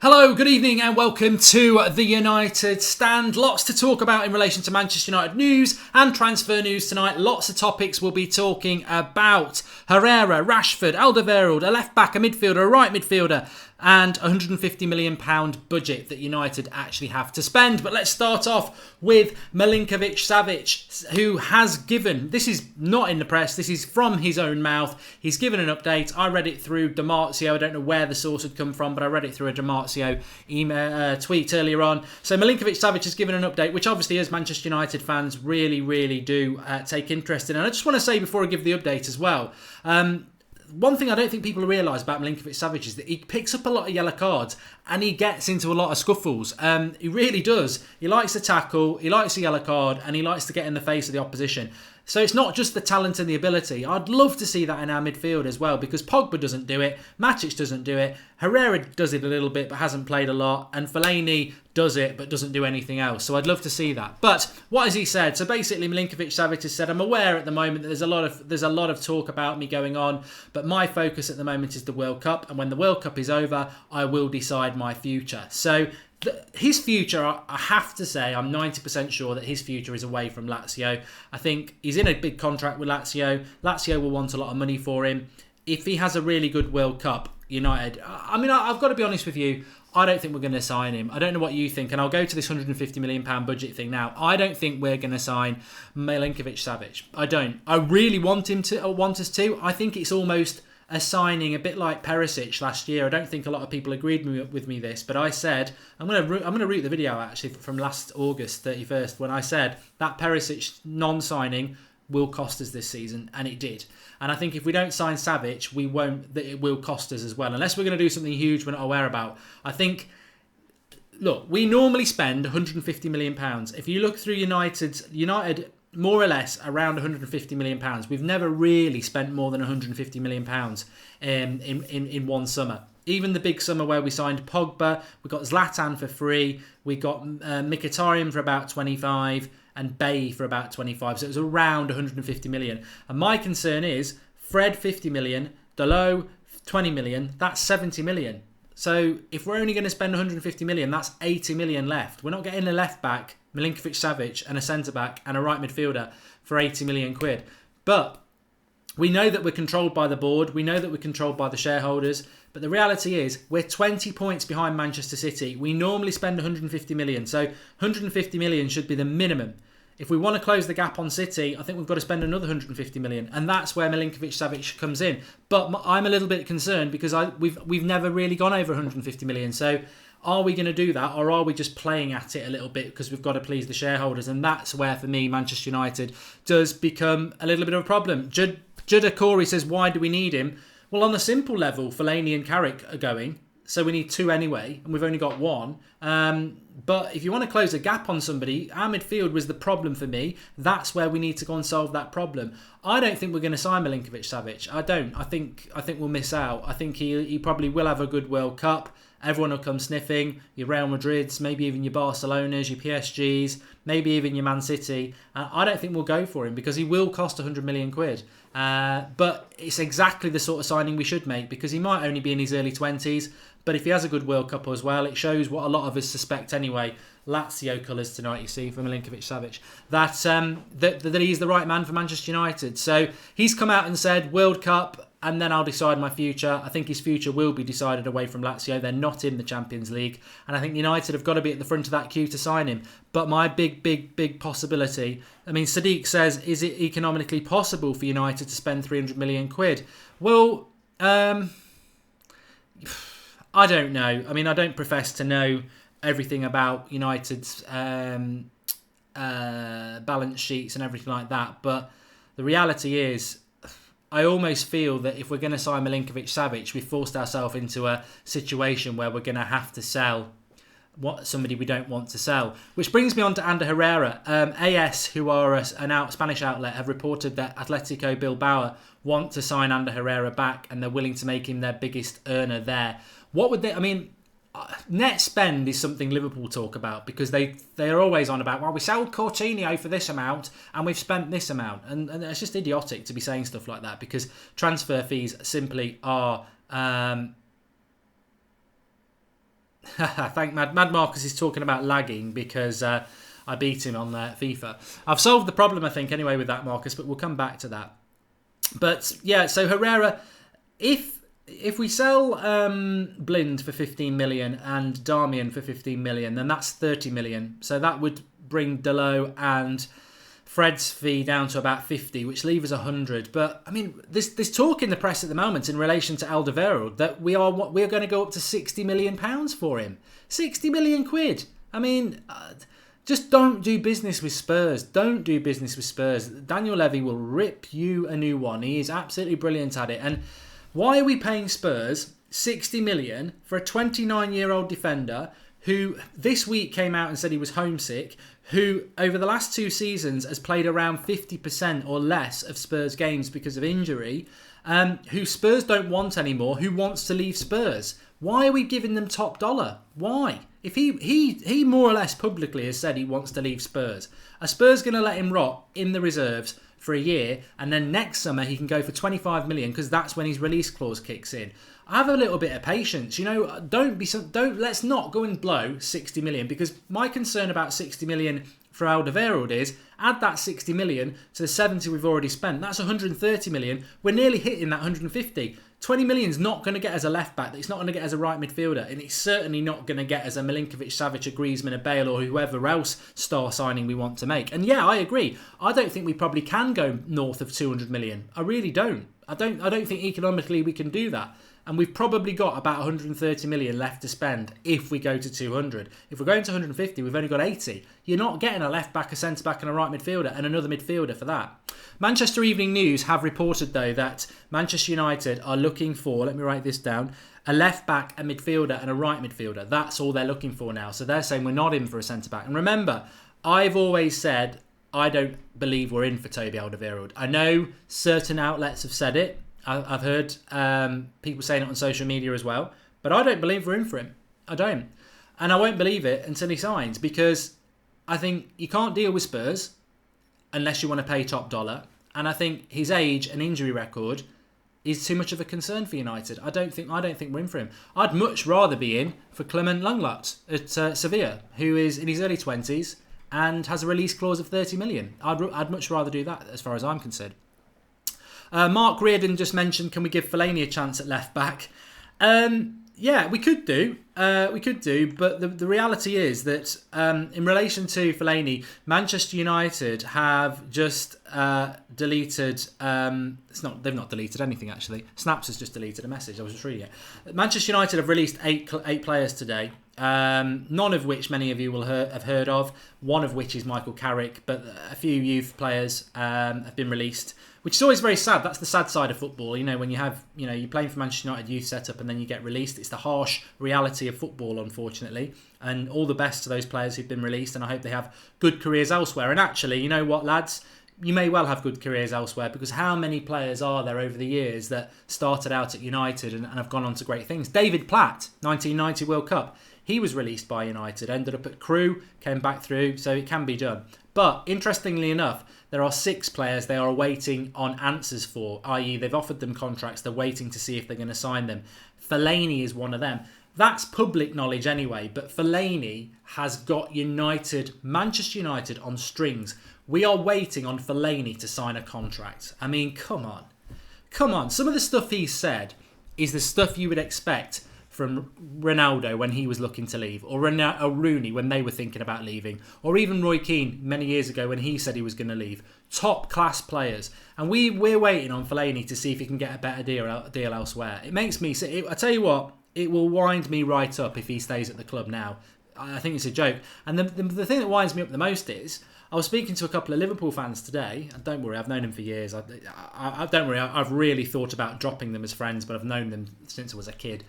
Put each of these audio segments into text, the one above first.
Hello, good evening and welcome to the United Stand. Lots to talk about in relation to Manchester United news and transfer news tonight. Lots of topics we'll be talking about. Herrera, Rashford, Alderweireld, a left back, a midfielder, a right midfielder and a £150 million budget that United actually have to spend. But let's start off with Milinkovic-Savic, who has given, this is not in the press, this is from his own mouth, he's given an update. I read it through Dimarzio. I don't know where the source had come from, but I read it through a Dimarzio email, tweet earlier on. So Milinkovic-Savic has given an update, which obviously as Manchester United fans really do take interest in. And I just want to say before I give the update as well, one thing I don't think people realise about Milinkovic-Savic is that he picks up a lot of yellow cards and he gets into a lot of scuffles. He really does. He likes to tackle, he likes a yellow card and he likes to get in the face of the opposition. So it's not just the talent and the ability. I'd love to see that in our midfield as well, because Pogba doesn't do it, Matic doesn't do it, Herrera does it a little bit but hasn't played a lot, and Fellaini does it but doesn't do anything else. So I'd love to see that. But what has he said? So basically Milinkovic-Savic has said, I'm aware at the moment that there's a lot of talk about me going on, but my focus at the moment is the World Cup, and when the World Cup is over, I will decide my future. So his future, I have to say, I'm 90% sure that his future is away from Lazio. I think he's in a big contract with Lazio. Lazio will want a lot of money for him. If he has a really good World Cup, United, I mean, I've got to be honest with you, I don't think we're going to sign him. I don't know what you think, and I'll go to this £150 million budget thing now. I don't think we're going to sign Milinkovic-Savic. I don't. I really want us to. I think it's almost a signing a bit like Perisic last year. I don't think a lot of people agreed with me this, but I said, I'm going to root the video actually from last August 31st when I said that Perisic non-signing will cost us this season, and it did. And I think if we don't sign Savic, it will cost us as well, unless we're going to do something huge we're not aware about. I think, look, we normally spend £150 million. If you look through United more or less around £150 million. We've never really spent more than £150 million in one summer. Even the big summer where we signed Pogba, we got Zlatan for free, we got Mkhitaryan for about 25 and Bay for about 25. So it was around £150 million. And my concern is Fred 50 million, Dalot 20 million, that's 70 million. So if we're only going to spend 150 million, that's 80 million left. We're not getting a left back, Milinkovic-Savic, and a centre back and a right midfielder for 80 million quid. But we know that we're controlled by the board. We know that we're controlled by the shareholders. But the reality is we're 20 points behind Manchester City. We normally spend 150 million. So 150 million should be the minimum. If we want to close the gap on City, I think we've got to spend another 150 million. And that's where Milinkovic-Savic comes in. But I'm a little bit concerned because we've never really gone over 150 million. So are we going to do that, or are we just playing at it a little bit because we've got to please the shareholders? And that's where, for me, Manchester United does become a little bit of a problem. Judah Corey says, why do we need him? Well, on the simple level, Fellaini and Carrick are going, so we need two anyway, and we've only got one. But if you want to close a gap on somebody, our midfield was the problem for me. That's where we need to go and solve that problem. I don't think we're going to sign Milinkovic-Savic. I don't. I think we'll miss out. I think he probably will have a good World Cup. Everyone will come sniffing, your Real Madrids, maybe even your Barcelonas, your PSGs, maybe even your Man City. I don't think we'll go for him because he will cost 100 million quid. But it's exactly the sort of signing we should make because he might only be in his early 20s. But if he has a good World Cup as well, it shows what a lot of us suspect anyway. Lazio colours tonight, you see, for Milinkovic-Savic. That he's the right man for Manchester United. So he's come out and said, World Cup, and then I'll decide my future. I think his future will be decided away from Lazio. They're not in the Champions League. And I think United have got to be at the front of that queue to sign him. But my big possibility, I mean, Sadiq says, is it economically possible for United to spend 300 million quid? Well, I don't know. I mean, I don't profess to know everything about United's balance sheets and everything like that. But the reality is, I almost feel that if we're going to sign Milinkovic-Savic, we've forced ourselves into a situation where we're going to have to sell somebody we don't want to sell. Which brings me on to Ander Herrera. AS, who are a Spanish outlet, have reported that Atletico Bilbao want to sign Ander Herrera back and they're willing to make him their biggest earner there. What would they... I mean, net spend is something Liverpool talk about because they're always on about, well, we sold Coutinho for this amount and we've spent this amount. And it's just idiotic to be saying stuff like that because transfer fees simply are... I think Mad Marcus is talking about lagging because I beat him on FIFA. I've solved the problem, I think, anyway, with that, Marcus, but we'll come back to that. But yeah, so Herrera, if we sell Blind for 15 million and Darmian for 15 million, then that's 30 million. So that would bring Delo and Fred's fee down to about 50, which leaves us 100. But I mean, there's talk in the press at the moment in relation to Alderweireld that we are going to go up to 60 million pounds for him. 60 million quid. I mean, just don't do business with Spurs. Don't do business with Spurs. Daniel Levy will rip you a new one. He is absolutely brilliant at it. And why are we paying Spurs 60 million for a 29-year-old defender who this week came out and said he was homesick, who over the last 2 seasons has played around 50% or less of Spurs games because of injury, who Spurs don't want anymore, who wants to leave Spurs? Why are we giving them top dollar? Why? If he more or less publicly has said he wants to leave Spurs, are Spurs going to let him rot in the reserves for a year, and then next summer he can go for 25 million because that's when his release clause kicks in? Have a little bit of patience. Let's not go and blow 60 million, because my concern about 60 million for Alderweireld is add that 60 million to the 70 we've already spent. That's 130 million. We're nearly hitting that 150. 20 million is not going to get us a left back. It's not going to get us a right midfielder, and it's certainly not going to get us a Milinkovic-Savic, a Griezmann, a Bale, or whoever else star signing we want to make. And yeah, I agree. I don't think we probably can go north of 200 million. I really don't. I don't think economically we can do that. And we've probably got about 130 million left to spend if we go to 200. If we're going to 150, we've only got 80. You're not getting a left back, a centre back and a right midfielder and another midfielder for that. Manchester Evening News have reported, though, that Manchester United are looking for, let me write this down, a left back, a midfielder and a right midfielder. That's all they're looking for now. So they're saying we're not in for a centre back. And remember, I've always said I don't believe we're in for Toby Alderweireld. I know certain outlets have said it. I've heard people saying it on social media as well. But I don't believe we're in for him. I don't. And I won't believe it until he signs, because I think you can't deal with Spurs unless you want to pay top dollar. And I think his age and injury record is too much of a concern for United. I don't think we're in for him. I'd much rather be in for Clement Lenglet at Sevilla, who is in his early 20s and has a release clause of 30 million. I'd much rather do that as far as I'm concerned. Mark Reardon just mentioned, can we give Fellaini a chance at left back? Yeah, we could do. But the reality is that in relation to Fellaini, Manchester United have just deleted. They've not deleted anything actually. Snaps has just deleted a message. I was just reading it. Manchester United have released eight players today. None of which many of you will have heard of. One of which is Michael Carrick, but a few youth players have been released, which is always very sad. That's the sad side of football. When you have, you're playing for Manchester United youth setup and then you get released. It's the harsh reality of football, unfortunately. And all the best to those players who've been released, and I hope they have good careers elsewhere. And actually, you know what, lads? You may well have good careers elsewhere, because how many players are there over the years that started out at United and have gone on to great things? David Platt, 1990 World Cup. He was released by United, ended up at Crewe, came back through, so it can be done. But interestingly enough, there are 6 players they are waiting on answers for, i.e. they've offered them contracts, they're waiting to see if they're going to sign them. Fellaini is one of them. That's public knowledge anyway, but Fellaini has got Manchester United on strings. We are waiting on Fellaini to sign a contract. I mean, come on. Some of the stuff he said is the stuff you would expect from Ronaldo when he was looking to leave, or Rooney when they were thinking about leaving, or even Roy Keane many years ago when he said he was going to leave. Top class players, and we're waiting on Fellaini to see if he can get a better deal elsewhere. It makes me say, I tell you what, it will wind me right up if he stays at the club now. I think it's a joke. And the thing that winds me up the most is, I was speaking to a couple of Liverpool fans today, and don't worry, I've known them for years. Don't worry, I've really thought about dropping them as friends, but I've known them since I was a kid.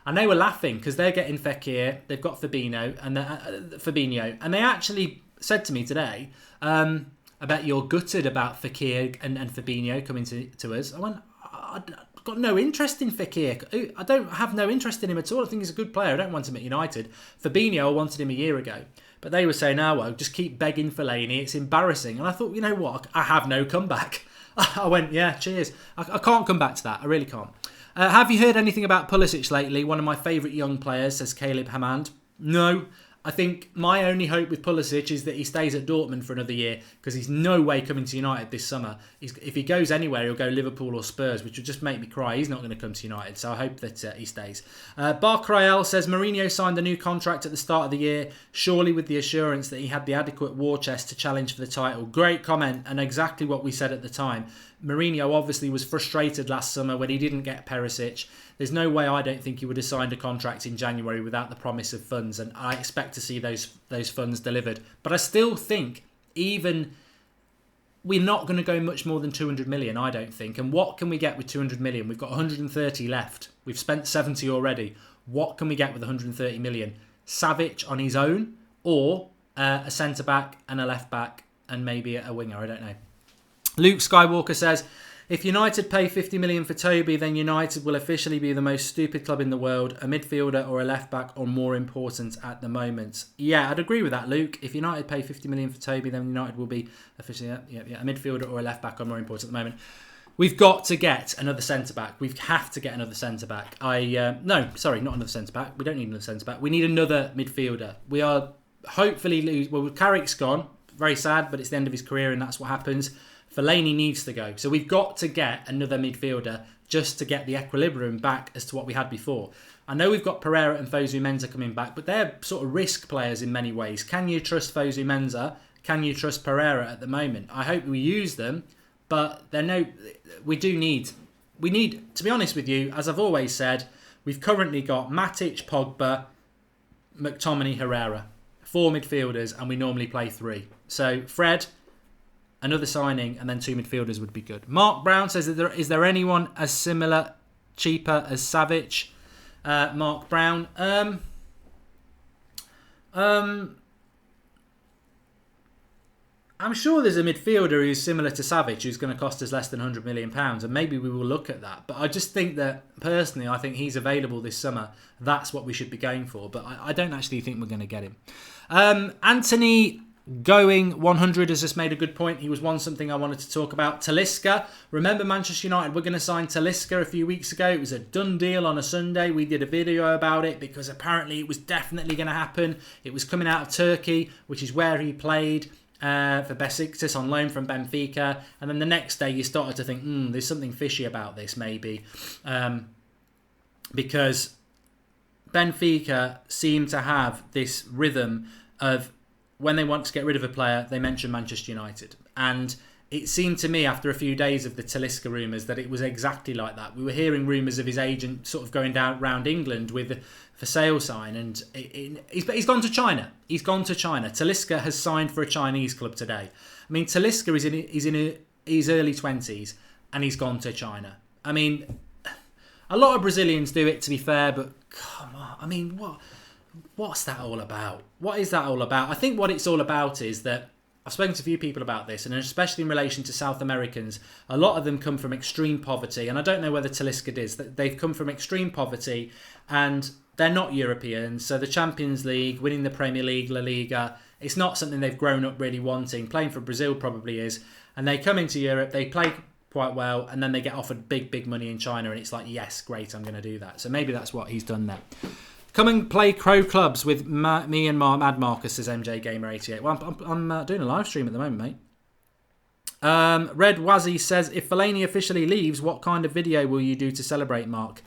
And they were laughing because they're getting Fekir, they've got Fabinho, and they actually said to me today, I bet you're gutted about Fekir and Fabinho coming to us. I went, I've got no interest in Fekir. I don't have no interest in him at all. I think he's a good player. I don't want him at United. Fabinho, I wanted him a year ago. But they were saying, well, just keep begging Fellaini. It's embarrassing. And I thought, you know what? I have no comeback. I went, yeah, cheers. I can't come back to that. I really can't. Have you heard anything about Pulisic lately? One of my favourite young players, says Caleb Hammond. No. I think my only hope with Pulisic is that he stays at Dortmund for another year, because he's no way coming to United this summer. If he goes anywhere, he'll go Liverpool or Spurs, which would just make me cry. He's not going to come to United, so I hope that he stays. Barcrael says Mourinho signed a new contract at the start of the year, surely with the assurance that he had the adequate war chest to challenge for the title. Great comment, and exactly what we said at the time. Mourinho obviously was frustrated last summer when he didn't get Perisic. There's no way I don't think he would have signed a contract in January without the promise of funds, and I expect to see those funds delivered. But I still think we're not going to go much more than 200 million, I don't think. And what can we get with 200 million? We've got 130 left. We've spent 70 already. What can we get with 130 million? Savic on his own, or a centre-back and a left-back and maybe a winger, I don't know. Luke Skywalker says, if United pay 50 million for Toby, then United will officially be the most stupid club in the world. A midfielder or a left-back are more important at the moment. Yeah, I'd agree with that, Luke. If United pay 50 million for Toby, then United will be officially a midfielder or a left-back are more important at the moment. We've got to get another centre-back. We have to get another centre-back. Not another centre-back. We don't need another centre-back. We need another midfielder. We are hopefully Carrick's gone. Very sad, but it's the end of his career and that's what happens. Fellaini needs to go. So we've got to get another midfielder just to get the equilibrium back as to what we had before. I know we've got Pereira and Fosu Mensah coming back, but they're sort of risk players in many ways. Can you trust Fosu Mensah? Can you trust Pereira at the moment? I hope we use them, but we need, to be honest with you, as I've always said, we've currently got Matic, Pogba, McTominay, Herrera. 4 midfielders, and we normally play 3. So Fred, another signing, and then 2 midfielders would be good. Mark Brown says, is there anyone as similar, cheaper as Savic? Mark Brown. I'm sure there's a midfielder who's similar to Savic who's going to cost us less than £100 million, and maybe we will look at that. But I just think that, personally, I think he's available this summer. That's what we should be going for. But I don't actually think we're going to get him. Anthony Going 100 has just made a good point. He was something I wanted to talk about. Talisca. Remember Manchester United were going to sign Talisca a few weeks ago. It was a done deal on a Sunday. We did a video about it because apparently it was definitely going to happen. It was coming out of Turkey, which is where he played for Besiktas on loan from Benfica. And then the next day you started to think, there's something fishy about this maybe. Because Benfica seem to have this rhythm of when they want to get rid of a player, they mention Manchester United. And it seemed to me after a few days of the Talisca rumours that it was exactly like that. We were hearing rumours of his agent sort of going down around England with for sale sign, and he's gone to China. He's gone to China. Talisca has signed for a Chinese club today. I mean, Talisca is in his early 20s and he's gone to China. I mean, a lot of Brazilians do it, to be fair, but come on. I mean, what's that all about? What is that all about? I think what it's all about is that I've spoken to a few people about this, and especially in relation to South Americans, a lot of them come from extreme poverty, and I don't know whether Talisca does. They've come from extreme poverty, and they're not Europeans, so the Champions League, winning the Premier League, La Liga, it's not something they've grown up really wanting. Playing for Brazil probably is, and they come into Europe, they play quite well, and then they get offered big money in China, and it's like, yes, great, I'm going to do that. So maybe that's what he's done there. Come and play Crow Clubs with me and Mad Marcus, says MJ Gamer 88. Well, I'm doing a live stream at the moment, mate. Red Wazzy says, if Fellaini officially leaves, what kind of video will you do to celebrate, Mark?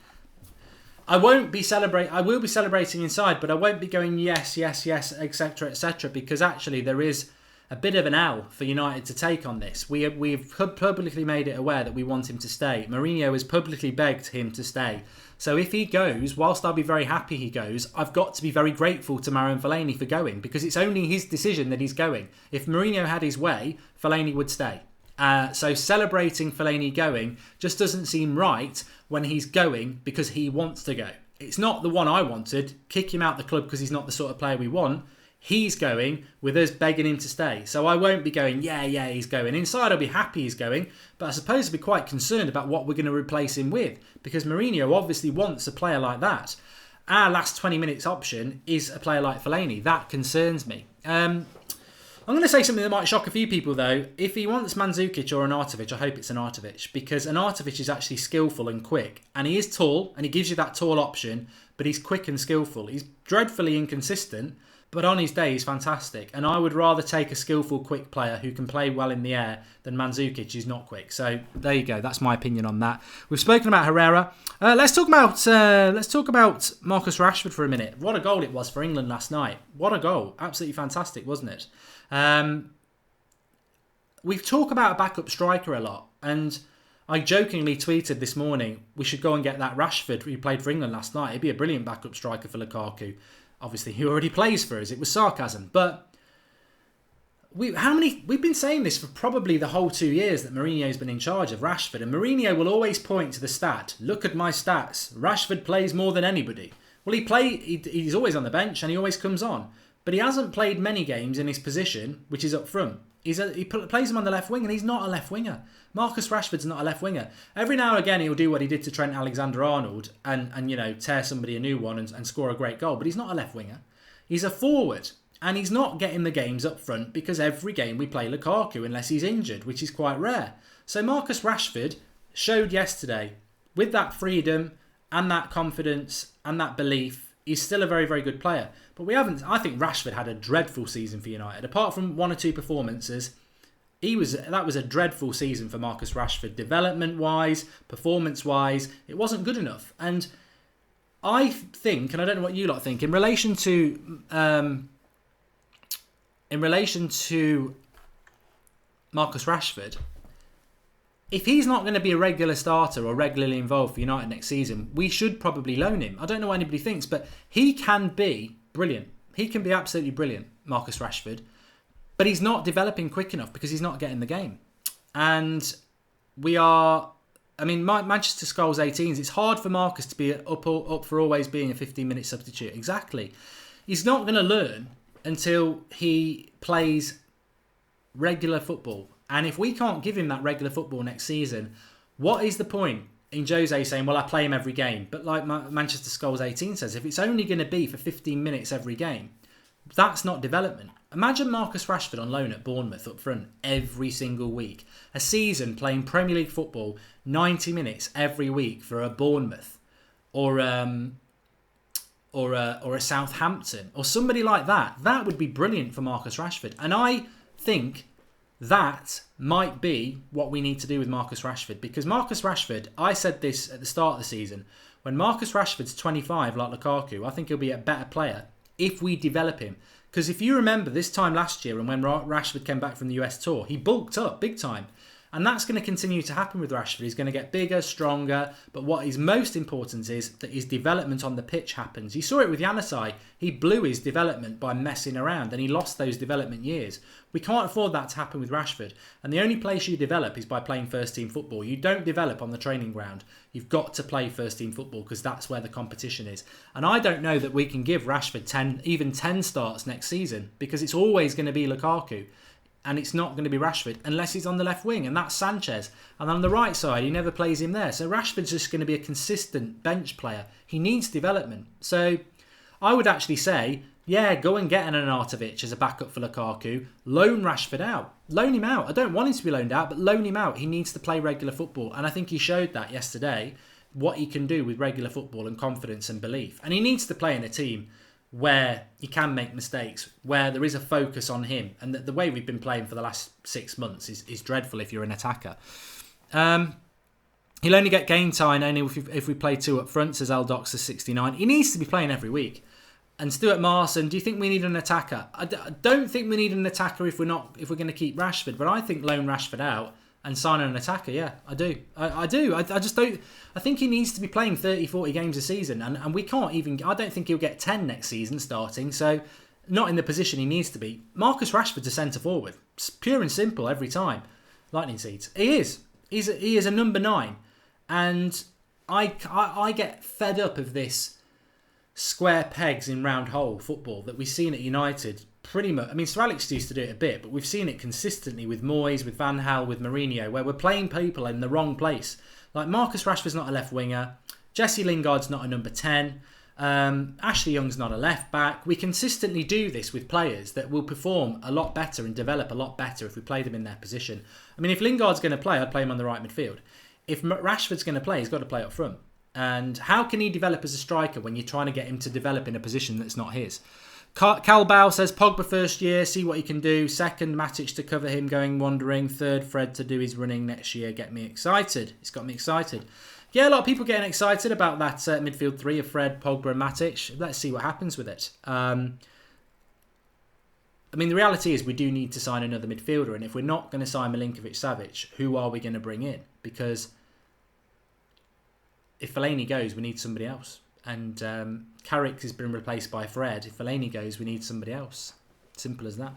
I will be celebrating inside, but I won't be going yes, etc, because actually there is a bit of an L for United to take on this. We've publicly made it aware that we want him to stay. Mourinho has publicly begged him to stay. So if he goes, whilst I'll be very happy he goes, I've got to be very grateful to Marouane Fellaini for going, because it's only his decision that he's going. If Mourinho had his way, Fellaini would stay. So celebrating Fellaini going just doesn't seem right when he's going because he wants to go. It's not the one I wanted. Kick him out the club because he's not the sort of player we want. He's going with us begging him to stay. So I won't be going, yeah, he's going. Inside I'll be happy he's going, but I suppose I'll be quite concerned about what we're going to replace him with, because Mourinho obviously wants a player like that. Our last 20 minutes option is a player like Fellaini. That concerns me. I'm going to say something that might shock a few people, though. If he wants Mandzukic or Arnautovic, I hope it's Arnautovic, because Arnautovic is actually skillful and quick. And he is tall, and he gives you that tall option, but he's quick and skillful. He's dreadfully inconsistent, but on his day, he's fantastic. And I would rather take a skillful, quick player who can play well in the air than Mandzukic, who's not quick. So there you go. That's my opinion on that. We've spoken about Herrera. Let's talk about Marcus Rashford for a minute. What a goal it was for England last night. What a goal. Absolutely fantastic, wasn't it? We've talked about a backup striker a lot, and I jokingly tweeted this morning we should go and get that Rashford who played for England last night. He'd be a brilliant backup striker for Lukaku. Obviously, he already plays for us. It was sarcasm, but we've been saying this for probably the whole 2 years that Mourinho's been in charge of Rashford, and Mourinho will always point to the stat. Look at my stats. Rashford plays more than anybody. Well, he's always on the bench and he always comes on. But he hasn't played many games in his position, which is up front. He plays him on the left wing, and he's not a left winger. Marcus Rashford's not a left winger. Every now and again, he'll do what he did to Trent Alexander-Arnold and tear somebody a new one and score a great goal. But he's not a left winger. He's a forward, and he's not getting the games up front because every game we play Lukaku unless he's injured, which is quite rare. So Marcus Rashford showed yesterday, with that freedom and that confidence and that belief, he's still a very, very good player. But I think Rashford had a dreadful season for United. Apart from one or two performances, that was a dreadful season for Marcus Rashford. Development-wise, performance-wise, it wasn't good enough. And I think, and I don't know what you lot think, in relation to Marcus Rashford, if he's not going to be a regular starter or regularly involved for United next season, we should probably loan him. I don't know what anybody thinks, but he can be brilliant. He can be absolutely brilliant, Marcus Rashford. But he's not developing quick enough because he's not getting the game. And Manchester Skulls 18s, it's hard for Marcus to be up for always being a 15-minute substitute. Exactly. He's not going to learn until he plays regular football. And if we can't give him that regular football next season, what is the point in Jose saying, well, I play him every game? But like Manchester Skulls 18 says, if it's only going to be for 15 minutes every game, that's not development. Imagine Marcus Rashford on loan at Bournemouth up front every single week. A season playing Premier League football 90 minutes every week for a Bournemouth or a Southampton or somebody like that. That would be brilliant for Marcus Rashford. And I think that might be what we need to do with Marcus Rashford, because Marcus Rashford, I said this at the start of the season, when Marcus Rashford's 25 like Lukaku, I think he'll be a better player if we develop him. Because if you remember this time last year and when Rashford came back from the US tour, he bulked up big time. And that's going to continue to happen with Rashford. He's going to get bigger, stronger. But what is most important is that his development on the pitch happens. You saw it with Januzaj. He blew his development by messing around and he lost those development years. We can't afford that to happen with Rashford. And the only place you develop is by playing first-team football. You don't develop on the training ground. You've got to play first-team football because that's where the competition is. And I don't know that we can give Rashford 10 starts next season because it's always going to be Lukaku. And it's not going to be Rashford unless he's on the left wing, and that's Sanchez. And on the right side, he never plays him there. So Rashford's just going to be a consistent bench player. He needs development. So I would actually say, yeah, go and get an Arnautovic as a backup for Lukaku. Loan Rashford out. Loan him out. I don't want him to be loaned out, but loan him out. He needs to play regular football. And I think he showed that yesterday, what he can do with regular football and confidence and belief. And he needs to play in a team where he can make mistakes, where there is a focus on him. And the way we've been playing for the last 6 months is dreadful if you're an attacker. He'll only get game time only if we play two up front, says Eldoxer69. He needs to be playing every week. And Stuart Marson, do you think we need an attacker? I don't think we need an attacker if we're going to keep Rashford, but I think loan Rashford out and sign an attacker, yeah, I do. I do. I just don't. I think he needs to be playing 30, 40 games a season, and we can't even. I don't think he'll get 10 next season starting, so not in the position he needs to be. Marcus Rashford's a centre forward. It's pure and simple every time. Lightning seeds. He is. He is a number 9. And I get fed up of this square pegs in round hole football that we've seen at United pretty much. I mean, Sir Alex used to do it a bit, but we've seen it consistently with Moyes, with Van Gaal, with Mourinho, where we're playing people in the wrong place. Like Marcus Rashford's not a left winger. Jesse Lingard's not a number 10. Ashley Young's not a left back. We consistently do this with players that will perform a lot better and develop a lot better if we play them in their position. I mean, if Lingard's going to play, I'd play him on the right midfield. If Rashford's going to play, he's got to play up front. And how can he develop as a striker when you're trying to get him to develop in a position that's not his? Calbow says Pogba first year, see what he can do. Second, Matic to cover him going wandering. Third, Fred to do his running next year. Get me excited. It's got me excited. Yeah, a lot of people getting excited about that midfield three of Fred, Pogba and Matic. Let's see what happens with it. I mean, the reality is we do need to sign another midfielder. And if we're not going to sign Milinkovic-Savic, who are we going to bring in? Because if Fellaini goes, we need somebody else. And Carrick has been replaced by Fred. If Fellaini goes, we need somebody else. Simple as that.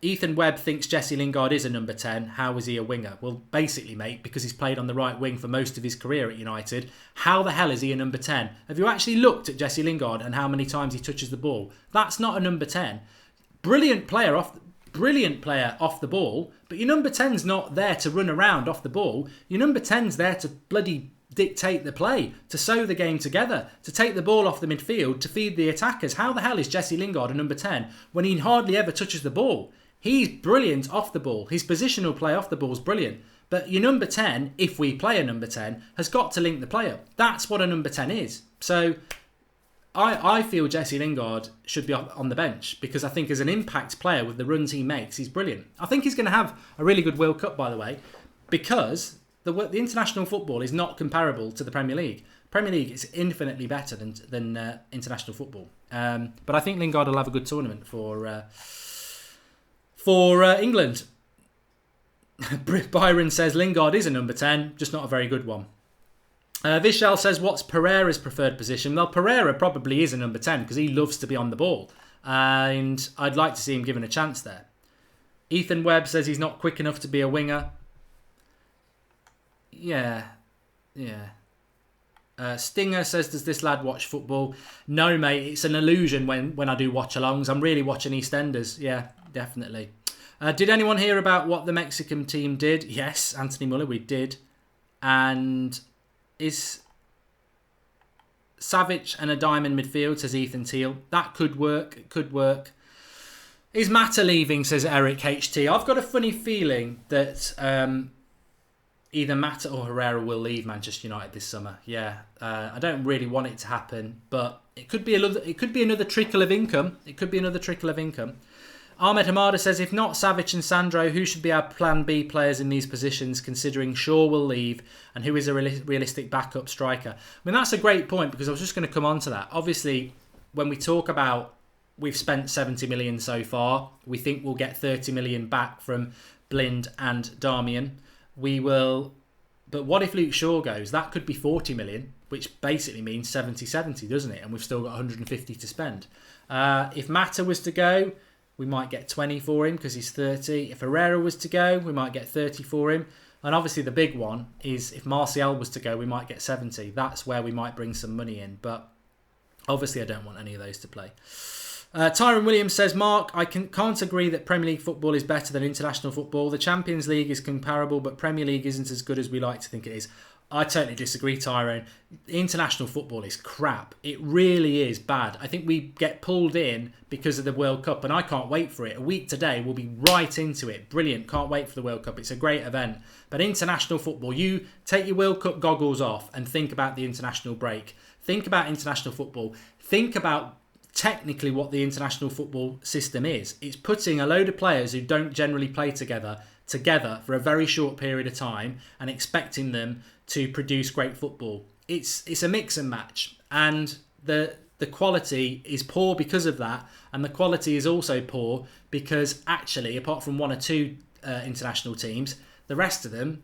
Ethan Webb thinks Jesse Lingard is a number 10. How is he a winger? Well, basically, mate, because he's played on the right wing for most of his career at United, how the hell is he a number 10? Have you actually looked at Jesse Lingard and how many times he touches the ball? That's not a number 10. Brilliant player off the ball, but your number 10's not there to run around off the ball. Your number 10's there to bloody dictate the play, to sew the game together, to take the ball off the midfield, to feed the attackers. How the hell is Jesse Lingard a number 10 when he hardly ever touches the ball? He's brilliant off the ball. His positional play off the ball is brilliant. But your number 10, if we play a number 10, has got to link the play up. That's what a number 10 is. So I feel Jesse Lingard should be on the bench because I think as an impact player with the runs he makes, he's brilliant. I think he's going to have a really good World Cup, by the way, because the international football is not comparable to the Premier League. Premier League is infinitely better than international football. But I think Lingard will have a good tournament for England. Byron says Lingard is a number 10, just not a very good one. Vishal says, what's Pereira's preferred position? Well, Pereira probably is a number 10 because he loves to be on the ball. And I'd like to see him given a chance there. Ethan Webb says he's not quick enough to be a winger. Yeah. Stinger says, does this lad watch football? No, mate, it's an illusion when I do watch-alongs. I'm really watching EastEnders. Yeah, definitely. Did anyone hear about what the Mexican team did? Yes, Anthony Muller, we did. And is Savic and a diamond midfield, says Ethan Teal. That could work. It could work. Is Mata leaving, says Eric HT. I've got a funny feeling that either Mata or Herrera will leave Manchester United this summer. Yeah, I don't really want it to happen, but it could be another trickle of income. Ahmed Hamada says, if not Savic and Sandro, who should be our plan B players in these positions, considering Shaw will leave, and who is a realistic backup striker? I mean, that's a great point, because I was just going to come on to that. Obviously, when we talk about we've spent 70 million so far, we think we'll get 30 million back from Blind and Darmian. We will, but what if Luke Shaw goes? That could be 40 million, which basically means 70-70, doesn't it? And we've still got 150 to spend. If Mata was to go, we might get 20 for him because he's 30. If Herrera was to go, we might get 30 for him. And obviously the big one is if Martial was to go, we might get 70. That's where we might bring some money in. But obviously I don't want any of those to play. Tyron Williams says, Mark, I can't agree that Premier League football is better than international football. The Champions League is comparable, but Premier League isn't as good as we like to think it is. I totally disagree, Tyrone. International football is crap. It really is bad. I think we get pulled in because of the World Cup, and I can't wait for it. A week today, we'll be right into it. Brilliant. Can't wait for the World Cup. It's a great event. But international football, you take your World Cup goggles off and think about the international break. Think about international football. Think about technically what the international football system is. It's putting a load of players who don't generally play together for a very short period of time and expecting them to produce great football. It's a mix and match, and the quality is poor because of that, and the quality is also poor because actually, apart from one or two international teams, the rest of them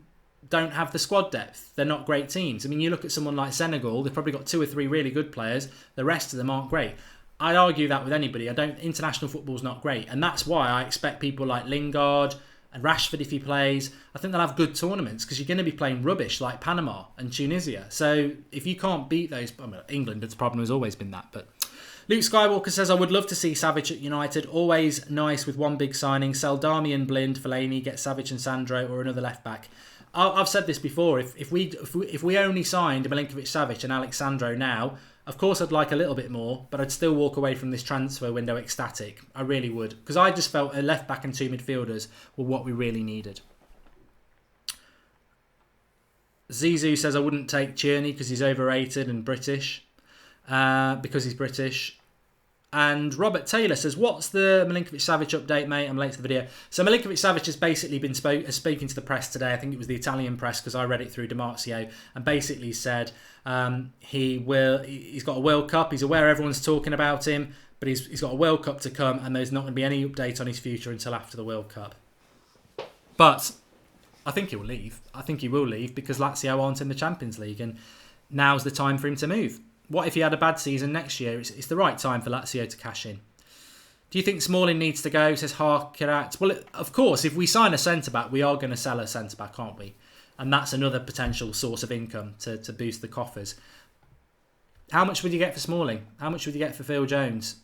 don't have the squad depth. They're not great teams. I mean, you look at someone like Senegal, they've probably got 2 or 3 really good players. The rest of them aren't great. I'd argue that with anybody. International football's not great, and that's why I expect people like Lingard and Rashford, if he plays, I think they'll have good tournaments because you're going to be playing rubbish like Panama and Tunisia. So if you can't beat those, England's problem has always been that. But Luke Skywalker says, I would love to see Savic at United. Always nice with one big signing. Sell Darmian, Blind, Fellaini, get Savic and Sandro or another left back. I've said this before. If we only signed Milinkovic-Savic and Alexandro now, of course I'd like a little bit more, but I'd still walk away from this transfer window ecstatic. I really would, because I just felt a left back and two midfielders were what we really needed. Zizou says I wouldn't take Tierney because he's overrated and British. Because he's British. And Robert Taylor says, what's the Milinkovic-Savic update, mate? I'm late to the video. So Milinkovic-Savic has basically been speaking to the press today. I think it was the Italian press because I read it through Dimarzio, and basically said he's got a World Cup. He's aware everyone's talking about him, but he's got a World Cup to come, and there's not going to be any update on his future until after the World Cup. But I think he will leave. I think he will leave because Lazio aren't in the Champions League, and now's the time for him to move. What if he had a bad season next year? It's the right time for Lazio to cash in. Do you think Smalling needs to go, says Harkirat? Well, of course, if we sign a centre-back, we are going to sell a centre-back, aren't we? And that's another potential source of income to boost the coffers. How much would you get for Smalling? How much would you get for Phil Jones?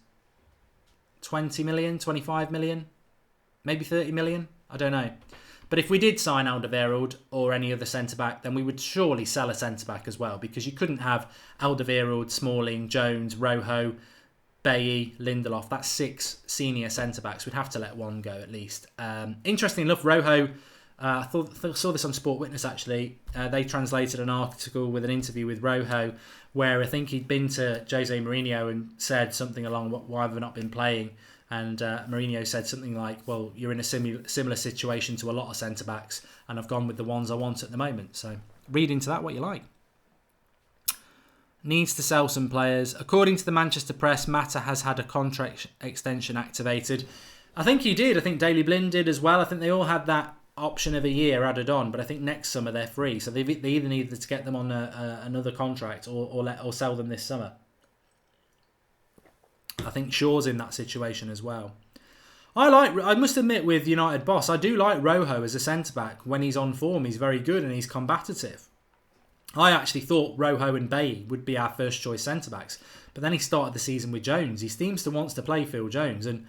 20 million, 25 million? Maybe 30 million? I don't know. But if we did sign Alderweireld or any other centre-back, then we would surely sell a centre-back as well, because you couldn't have Alderweireld, Smalling, Jones, Rojo, Bailly, Lindelof. That's 6 senior centre-backs. We'd have to let one go at least. Interesting enough, Rojo, I saw this on Sport Witness actually. They translated an article with an interview with Rojo where I think he'd been to Jose Mourinho and said something along why have I not been playing. And Mourinho said something like, well, you're in a similar situation to a lot of centre-backs, and I've gone with the ones I want at the moment. So read into that what you like. Needs to sell some players. According to the Manchester Press, Mata has had a contract extension activated. I think he did. I think Daley Blind did as well. I think they all had that option of a year added on, but I think next summer they're free. So they either needed to get them on another contract or sell them this summer. I think Shaw's in that situation as well. I must admit with United boss, I do like Rojo as a centre-back. When he's on form, he's very good and he's combative. I actually thought Rojo and Bailly would be our first choice centre-backs. But then he started the season with Jones. He seems to want to play Phil Jones. And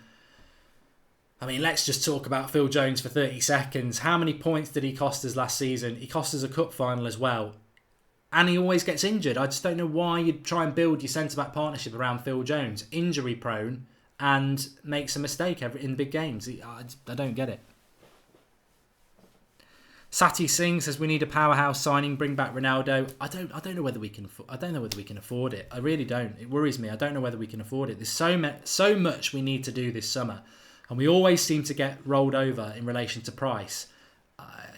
I mean, let's just talk about Phil Jones for 30 seconds. How many points did he cost us last season? He cost us a cup final as well. And he always gets injured. I just don't know why you'd try and build your centre-back partnership around Phil Jones. Injury prone and makes a mistake in big games. I don't get it. Sati Singh says we need a powerhouse signing. Bring back Ronaldo. I don't know whether we can. I don't know whether we can afford it. I really don't. It worries me. I don't know whether we can afford it. There's so much we need to do this summer, and we always seem to get rolled over in relation to price.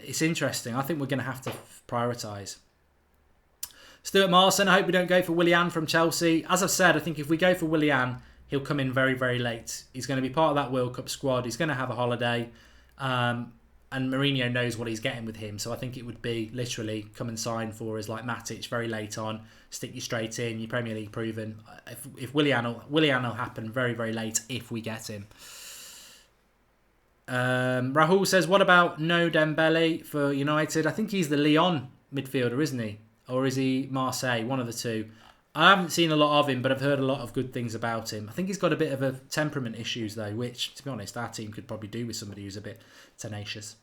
It's interesting. I think we're going to have to prioritise. Stuart Marson, I hope we don't go for Willian from Chelsea. As I've said, I think if we go for Willian, he'll come in very, very late. He's going to be part of that World Cup squad. He's going to have a holiday. And Mourinho knows what he's getting with him. So I think it would be literally come and sign for us like Matic very late on. Stick you straight in. You're Premier League proven. If Willian will happen very, very late if we get him. Rahul says, what about No Dembele for United? I think he's the Lyon midfielder, isn't he? Or is he Marseille? One of the two. I haven't seen a lot of him, but I've heard a lot of good things about him. I think he's got a bit of a temperament issues, though, which, to be honest, our team could probably do with somebody who's a bit tenacious.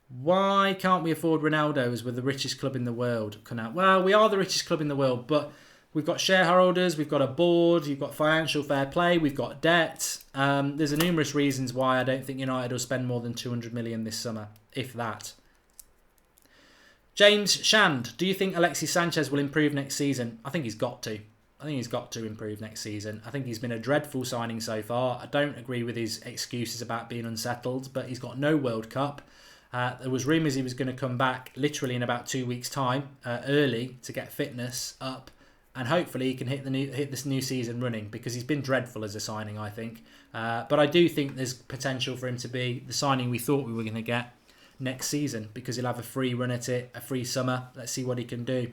Why can't we afford Ronaldo as we're the richest club in the world? Well, we are the richest club in the world, but we've got shareholders, we've got a board, you've got financial fair play, we've got debt. There's numerous reasons why I don't think United will spend more than 200 million this summer, if that. James Shand, do you think Alexis Sanchez will improve next season? I think he's got to. I think he's got to improve next season. I think he's been a dreadful signing so far. I don't agree with his excuses about being unsettled, but he's got no World Cup. There was rumours he was going to come back literally in about 2 weeks' time, early, to get fitness up, and hopefully he can hit this new season running, because he's been dreadful as a signing, I think. But I do think there's potential for him to be the signing we thought we were going to get next season, because he'll have a free run at it, a free summer. Let's see what he can do.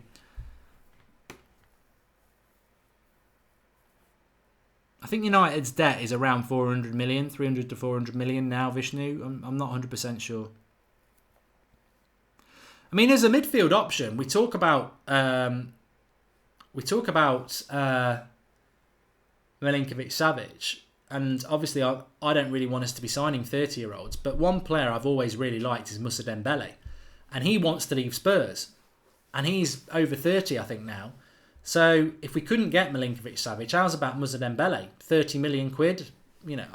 I think United's debt is around 400 million, 300 to 400 million now, Vishnu. I'm not 100% sure. I mean, as a midfield option, we talk about Milinkovic-Savic. And obviously, I don't really want us to be signing 30-year-olds. But one player I've always really liked is Moussa Dembele. and he wants to leave Spurs. And he's over 30, I think, now. So if we couldn't get Milinkovic-Savic, how's about Moussa Dembele? 30 million quid? You know,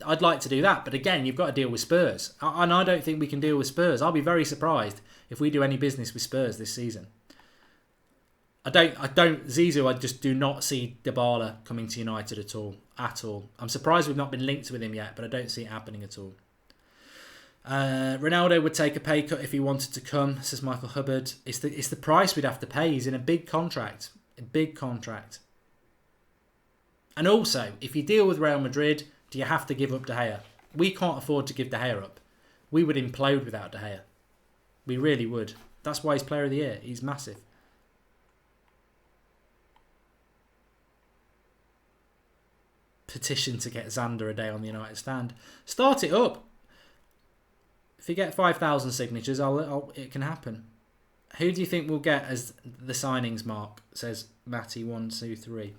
I'd like to do that. But again, you've got to deal with Spurs. And I don't think we can deal with Spurs. I'll be very surprised if we do any business with Spurs this season. Zizou, I just do not see Dybala coming to United at all. I'm surprised we've not been linked with him yet, but I don't see it happening at all. Ronaldo would take a pay cut if he wanted to come, says Michael Hubbard. It's the price we'd have to pay. He's in a big contract. And also, if you deal with Real Madrid, do you have to give up De Gea? We can't afford to give De Gea up. We would implode without De Gea. We really would. That's why he's Player of the Year. He's massive. Petition to get Xander a day on the United stand. Start it up. If you get 5,000 signatures, it can happen. Who do you think we'll get as the signings, Mark? Says Matty123.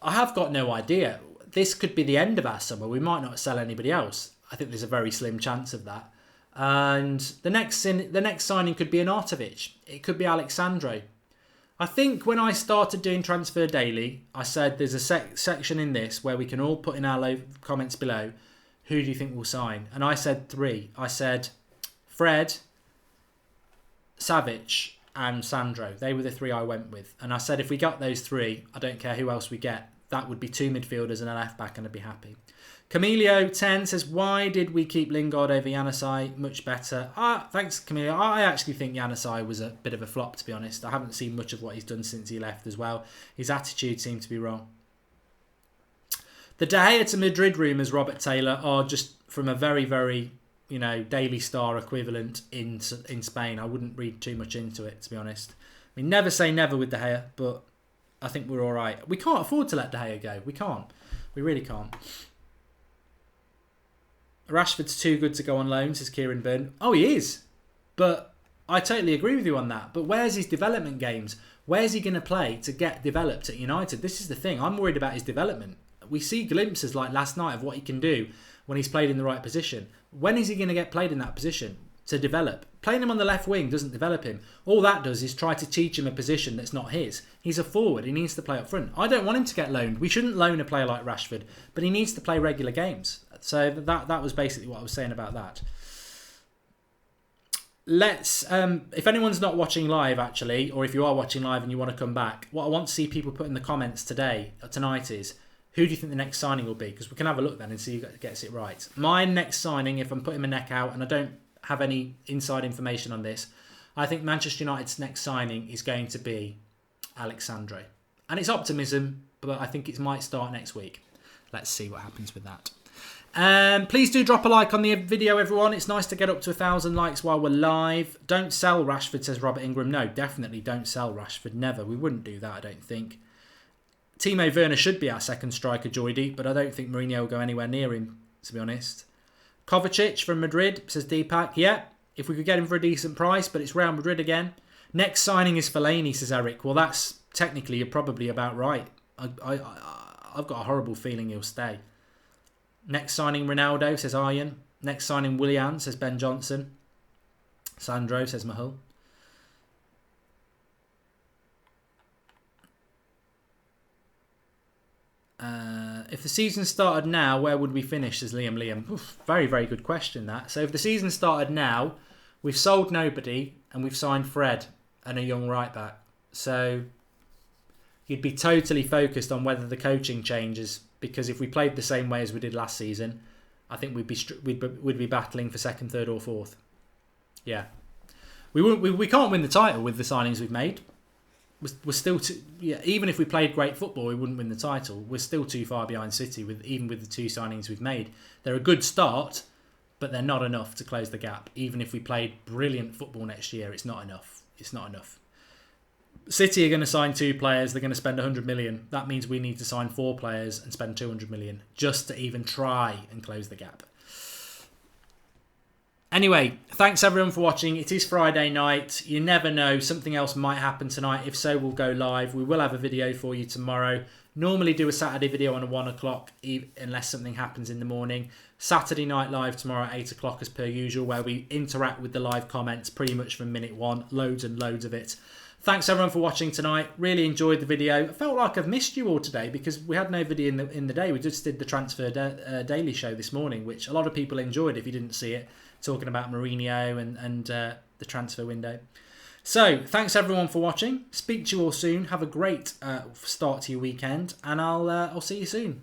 I have got no idea. This could be the end of our summer. We might not sell anybody else. I think there's a very slim chance of that. And the next signing could be an Artovic. It could be Alexandre. I think when I started doing Transfer Daily, I said there's a section in this where we can all put in our comments below, who do you think will sign? And I said 3. I said Fred, Savic and Sandro. They were the 3 I went with. And I said if we got those 3, I don't care who else we get. That would be 2 midfielders and a left back and I'd be happy. Camilio10 says, why did we keep Lingard over Januzaj? Much better. Thanks, Camilio. I actually think Januzaj was a bit of a flop, to be honest. I haven't seen much of what he's done since he left as well. His attitude seemed to be wrong. The De Gea to Madrid rumours, Robert Taylor, are just from a very, very, Daily Star equivalent in Spain. I wouldn't read too much into it, to be honest. I mean, never say never with De Gea, but I think we're all right. We can't afford to let De Gea go. We can't. We really can't. Rashford's too good to go on loan, says Kieran Byrne. Oh, he is. But I totally agree with you on that. But where's his development games? Where's he going to play to get developed at United? This is the thing. I'm worried about his development. We see glimpses like last night of what he can do when he's played in the right position. When is he going to get played in that position to develop? Playing him on the left wing doesn't develop him. All that does is try to teach him a position that's not his. He's a forward. He needs to play up front. I don't want him to get loaned. We shouldn't loan a player like Rashford, but he needs to play regular games. So that was basically what I was saying about that. Let's, if anyone's not watching live actually, or if you are watching live and you want to come back, what I want to see people put in the comments tonight is, who do you think the next signing will be? Because we can have a look then and see who gets it right. My next signing, if I'm putting my neck out and I don't have any inside information on this, I think Manchester United's next signing is going to be Alexandre. And it's optimism, but I think it might start next week. Let's see what happens with that. Please do drop a like on the video, everyone. It's nice to get up to 1,000 likes while we're live. Don't sell Rashford, says Robert Ingram. No, definitely don't sell Rashford. Never. We wouldn't do that, I don't think. Timo Werner should be our second striker, Joydy, but I don't think Mourinho will go anywhere near him, to be honest. Kovacic from Madrid, says Deepak. Yeah, if we could get him for a decent price, but it's Real Madrid again. Next signing is Fellaini, says Eric. Well, that's technically, you're probably about right. I've got a horrible feeling he'll stay. Next signing, Ronaldo, says Aryan. Next signing, Willian, says Ben Johnson. Sandro, says Mahul. If the season started now, where would we finish, says Liam. Oof, very, very good question, that. So if the season started now, we've sold nobody and we've signed Fred and a young right back. So you'd be totally focused on whether the coaching changes, because if we played the same way as we did last season, I think we'd be battling for second, third or fourth. Yeah. We can't win the title with the signings we've made. We're still even if we played great football, we wouldn't win the title. We're still too far behind City even with the 2 signings we've made. They're a good start, but they're not enough to close the gap. Even if we played brilliant football next year, it's not enough. It's not enough. City are going to sign 2 players. They're going to spend 100 million. That means we need to sign 4 players and spend 200 million just to even try and close the gap. Anyway, thanks everyone for watching. It is Friday night. You never know. Something else might happen tonight. If so, we'll go live. We will have a video for you tomorrow. Normally do a Saturday video on a 1 o'clock, unless something happens in the morning. Saturday Night Live tomorrow at 8 o'clock as per usual, where we interact with the live comments pretty much from minute one. Loads and loads of it. Thanks everyone for watching tonight. Really enjoyed the video. I felt like I've missed you all today because we had no video in the day. We just did the Transfer Daily Show this morning, which a lot of people enjoyed if you didn't see it, talking about Mourinho and the transfer window. So, thanks everyone for watching. Speak to you all soon. Have a great start to your weekend, and I'll see you soon.